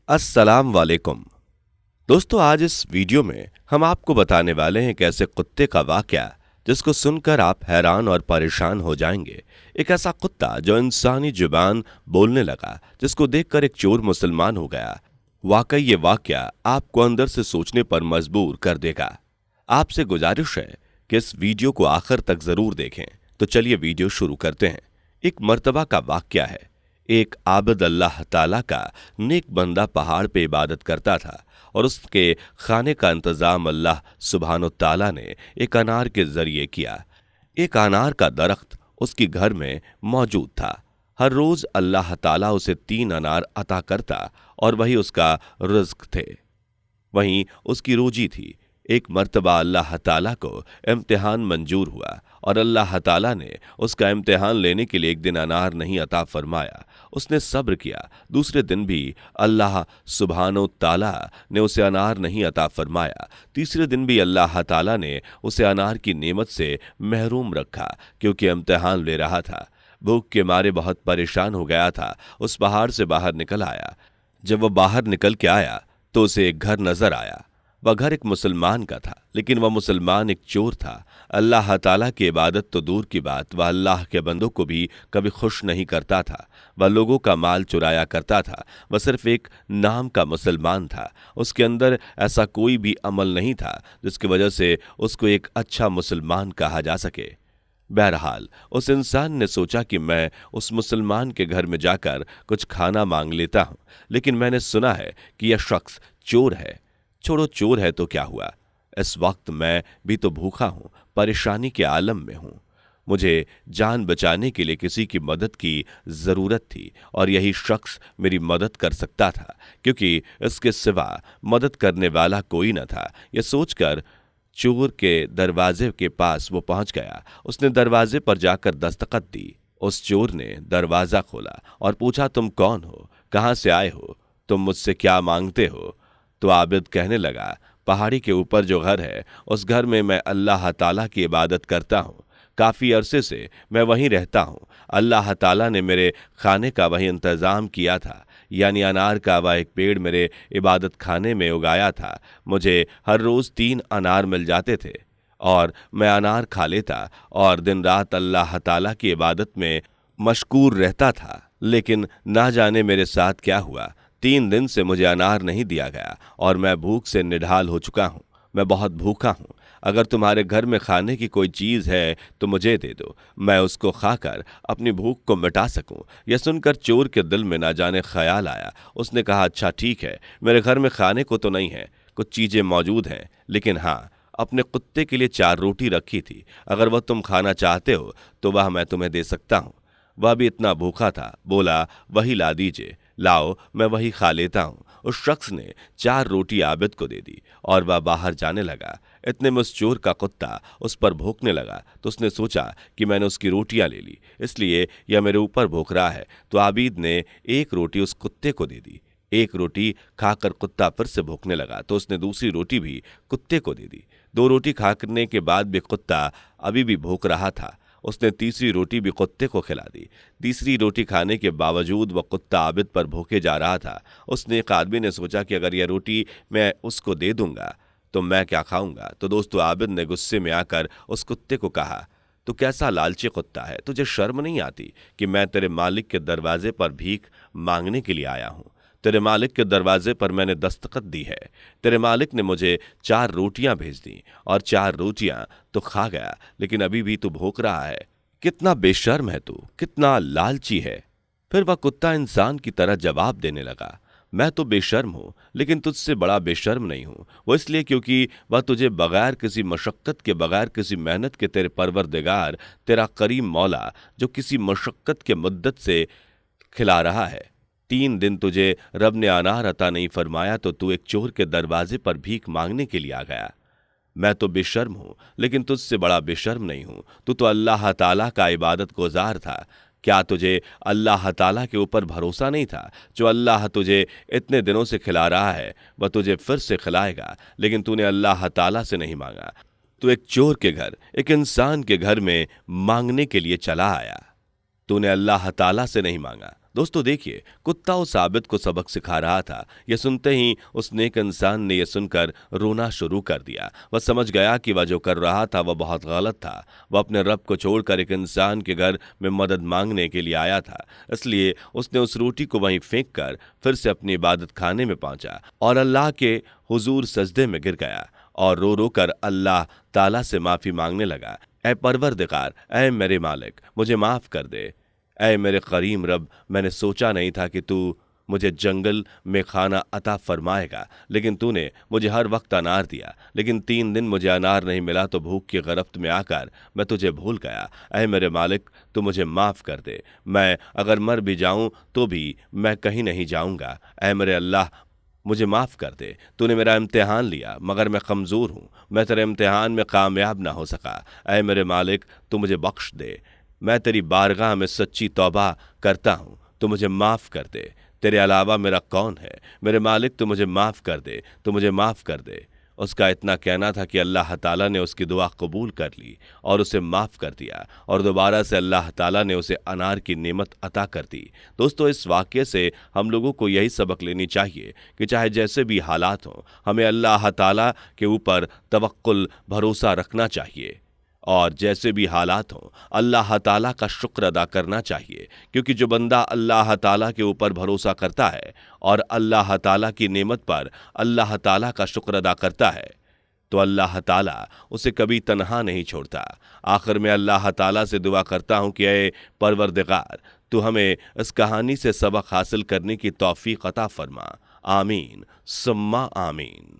अस्सलाम वालेकुम। दोस्तों, आज इस वीडियो में हम आपको बताने वाले हैं कि ऐसे कुत्ते का वाकया जिसको सुनकर आप हैरान और परेशान हो जाएंगे। एक ऐसा कुत्ता जो इंसानी जुबान बोलने लगा, जिसको देखकर एक चोर मुसलमान हो गया। वाकई ये वाकया आपको अंदर से सोचने पर मजबूर कर देगा। आपसे गुजारिश है कि इस वीडियो को आखिर तक जरूर देखें। तो चलिए वीडियो शुरू करते हैं। एक मर्तबा का वाकया है। एक आबिद अल्लाह ताला का नेक बंदा पहाड़ पे इबादत करता था और उसके खाने का इंतजाम अल्लाह सुब्हानो ताला ने एक अनार के जरिए किया। एक अनार का दरख्त उसकी घर में मौजूद था। हर रोज अल्लाह ताला उसे 3 अनार अता करता और वही उसका रिज्क थे, वहीं उसकी रोजी थी। एक मर्तबा अल्लाह ताला को इम्तिहान मंजूर हुआ और अल्लाह ताला ने उसका इम्तिहान लेने के लिए एक दिन अनार नहीं अता फरमाया। उसने सब्र किया। दूसरे दिन भी अल्लाह सुब्हानो ताला ने उसे अनार नहीं अता फरमाया। तीसरे दिन भी अल्लाह ताला ने उसे अनार की नेमत से महरूम रखा, क्योंकि इम्तिहान ले रहा था। भूख के मारे बहुत परेशान हो गया था। उस पहाड़ से बाहर निकल आया। जब वह बाहर निकल के आया तो उसे एक घर नजर आया। वह घर एक मुसलमान का था, लेकिन वह मुसलमान एक चोर था। अल्लाह ताला की इबादत तो दूर की बात, वह अल्लाह के बंदों को भी कभी खुश नहीं करता था। वह लोगों का माल चुराया करता था। वह सिर्फ एक नाम का मुसलमान था। उसके अंदर ऐसा कोई भी अमल नहीं था जिसकी वजह से उसको एक अच्छा मुसलमान कहा जा सके। बहरहाल उस इंसान ने सोचा कि मैं उस मुसलमान के घर में जाकर कुछ खाना मांग लेता हूं, लेकिन मैंने सुना है कि यह शख्स चोर है। छोड़ो, चोर है तो क्या हुआ, इस वक्त मैं भी तो भूखा हूं, परेशानी के आलम में हूं। मुझे जान बचाने के लिए किसी की मदद की जरूरत थी और यही शख्स मेरी मदद कर सकता था, क्योंकि इसके सिवा मदद करने वाला कोई न था। यह सोचकर चोर के दरवाजे के पास वो पहुंच गया। उसने दरवाजे पर जाकर दस्तखत दी। उस चोर ने दरवाजा खोला और पूछा, तुम कौन हो, कहां से आए हो, तुम मुझसे क्या मांगते हो? तो आबिद कहने लगा, पहाड़ी के ऊपर जो घर है उस घर में मैं अल्लाह ताला की इबादत करता हूँ। काफ़ी अरसे से मैं वहीं रहता हूँ। अल्लाह ताला ने मेरे खाने का वही इंतज़ाम किया था, यानी अनार का वह एक पेड़ मेरे इबादत खाने में उगाया था। मुझे हर रोज़ 3 अनार मिल जाते थे और मैं अनार खा लेता और दिन रात अल्लाह ताला की इबादत में मशगूल रहता था। लेकिन ना जाने मेरे साथ क्या हुआ, 3 दिन से मुझे अनार नहीं दिया गया और मैं भूख से निढाल हो चुका हूँ। मैं बहुत भूखा हूँ। अगर तुम्हारे घर में खाने की कोई चीज़ है तो मुझे दे दो, मैं उसको खाकर अपनी भूख को मिटा सकूं। यह सुनकर चोर के दिल में ना जाने ख्याल आया। उसने कहा, अच्छा ठीक है, मेरे घर में खाने को तो नहीं है, कुछ चीज़ें मौजूद हैं, लेकिन हाँ, अपने कुत्ते के लिए 4 रोटी रखी थी। अगर वह तुम खाना चाहते हो तो वह मैं तुम्हें दे सकता हूँ। वह भी इतना भूखा था, बोला, वही ला दीजिए, लाओ मैं वही खा लेता हूँ। उस शख्स ने 4 रोटी आबिद को दे दी और वह बाहर जाने लगा। इतने में उस चोर का कुत्ता उस पर भौंकने लगा, तो उसने सोचा कि मैंने उसकी रोटियां ले ली, इसलिए यह मेरे ऊपर भौंक रहा है। तो आबिद ने 1 रोटी उस कुत्ते को दे दी। 1 रोटी खाकर कुत्ता फिर से भौंकने लगा, तो उसने दूसरी रोटी भी कुत्ते को दे दी। 2 रोटी खाने के बाद भी कुत्ता अभी भी भौंक रहा था। उसने तीसरी रोटी भी कुत्ते को खिला दी। तीसरी रोटी खाने के बावजूद वह कुत्ता आबिद पर भूखे जा रहा था। उसने एक आदमी ने सोचा कि अगर यह रोटी मैं उसको दे दूंगा तो मैं क्या खाऊंगा। तो दोस्तों, आबिद ने गुस्से में आकर उस कुत्ते को कहा, तो कैसा लालची कुत्ता है, तुझे शर्म नहीं आती कि मैं तेरे मालिक के दरवाजे पर भीख मांगने के लिए आया हूं। तेरे मालिक के दरवाजे पर मैंने दस्तखत दी है। तेरे मालिक ने मुझे 4 रोटियां भेज दी और 4 रोटियां तो खा गया, लेकिन अभी भी तू भूख रहा है। कितना बेशर्म है तू, कितना लालची है। फिर वह कुत्ता इंसान की तरह जवाब देने लगा, मैं तो बेशर्म हूं, लेकिन तुझसे बड़ा बेशर्म नहीं हूं। वो इसलिए क्योंकि वह तुझे बगैर किसी मशक्कत के, बगैर किसी मेहनत के, तेरे परवरदिगार, तेरा करीम मौला, जो किसी मशक्कत के मुद्दत से खिला रहा है। 3 दिन तुझे रब ने अनार अता नहीं फरमाया तो तू एक चोर के दरवाजे पर भीख मांगने के लिए आ गया। मैं तो बेशर्म हूं, लेकिन तुझसे बड़ा बेशर्म नहीं हूं। तू तो अल्लाह ताला का इबादत गुजार था। क्या तुझे अल्लाह ताला के ऊपर भरोसा नहीं था? जो अल्लाह तुझे इतने दिनों से खिला रहा है वह तुझे फिर से खिलाएगा, लेकिन तूने अल्लाह ताला से नहीं मांगा। तू एक चोर के घर, एक इंसान के घर में मांगने के लिए चला आया। तूने अल्लाह ताला से नहीं मांगा, दोस्तों देखिए, कुत्ता उस आबिद को सबक सिखा रहा था। यह सुनते ही उस नेक इंसान ने यह सुनकर रोना शुरू कर दिया। वह समझ गया कि वह जो कर रहा था वह बहुत गलत था। वह अपने रब को छोड़कर एक इंसान के घर में मदद मांगने के लिए आया था, इसलिए उसने उस रोटी को वहीं फेंक कर फिर से अपनी इबादत खाने में पहुंचा और अल्लाह के हुजूर सजदे में गिर गया और रो रो कर अल्लाह ताला से माफी मांगने लगा। ऐ परवरदिगार, ऐ मेरे मालिक, मुझे माफ कर दे। ऐ मेरे करीम रब, मैंने सोचा नहीं था कि तू मुझे जंगल में खाना अता फरमाएगा, लेकिन तूने मुझे हर वक्त अनार दिया। लेकिन 3 दिन मुझे अनार नहीं मिला तो भूख की गिरफ्त में आकर मैं तुझे भूल गया। ऐ मेरे मालिक, तू मुझे माफ़ कर दे। मैं अगर मर भी जाऊं तो भी मैं कहीं नहीं जाऊंगा। ऐ मेरे अल्लाह, मुझे माफ़ कर दे। तूने मेरा इम्तिहान लिया मगर मैं कमज़ोर हूँ, मैं तेरे इम्तिहान में कामयाब ना हो सका। ऐ मेरे मालिक, तू मुझे बख्श दे। मैं तेरी बारगाह में सच्ची तौबा करता हूँ, तू मुझे माफ़ कर दे। तेरे अलावा मेरा कौन है? मेरे मालिक, तू मुझे माफ़ कर दे, तू मुझे माफ़ कर दे। उसका इतना कहना था कि अल्लाह ताला ने उसकी दुआ कबूल कर ली और उसे माफ़ कर दिया और दोबारा से अल्लाह ताला ने उसे अनार की नेमत अता कर दी। दोस्तों, इस वाक़ये से हम लोगों को यही सबक लेनी चाहिए कि चाहे जैसे भी हालात हों, हमें अल्लाह ताला के ऊपर तवक्कुल, भरोसा रखना चाहिए और जैसे भी हालात हों अल्लाह ताला का शुक्र अदा करना चाहिए, क्योंकि जो बंदा अल्लाह ताला के ऊपर भरोसा करता है और अल्लाह ताला की नेमत पर अल्लाह ताला का शुक्र अदा करता है तो अल्लाह ताला उसे कभी तन्हा नहीं छोड़ता। आखिर में अल्लाह ताला से दुआ करता हूँ कि ऐ परवरदिगार, तू हमें इस कहानी से सबक हासिल करने की तौफीक अता फरमा। आमीन सुम्मा आमीन।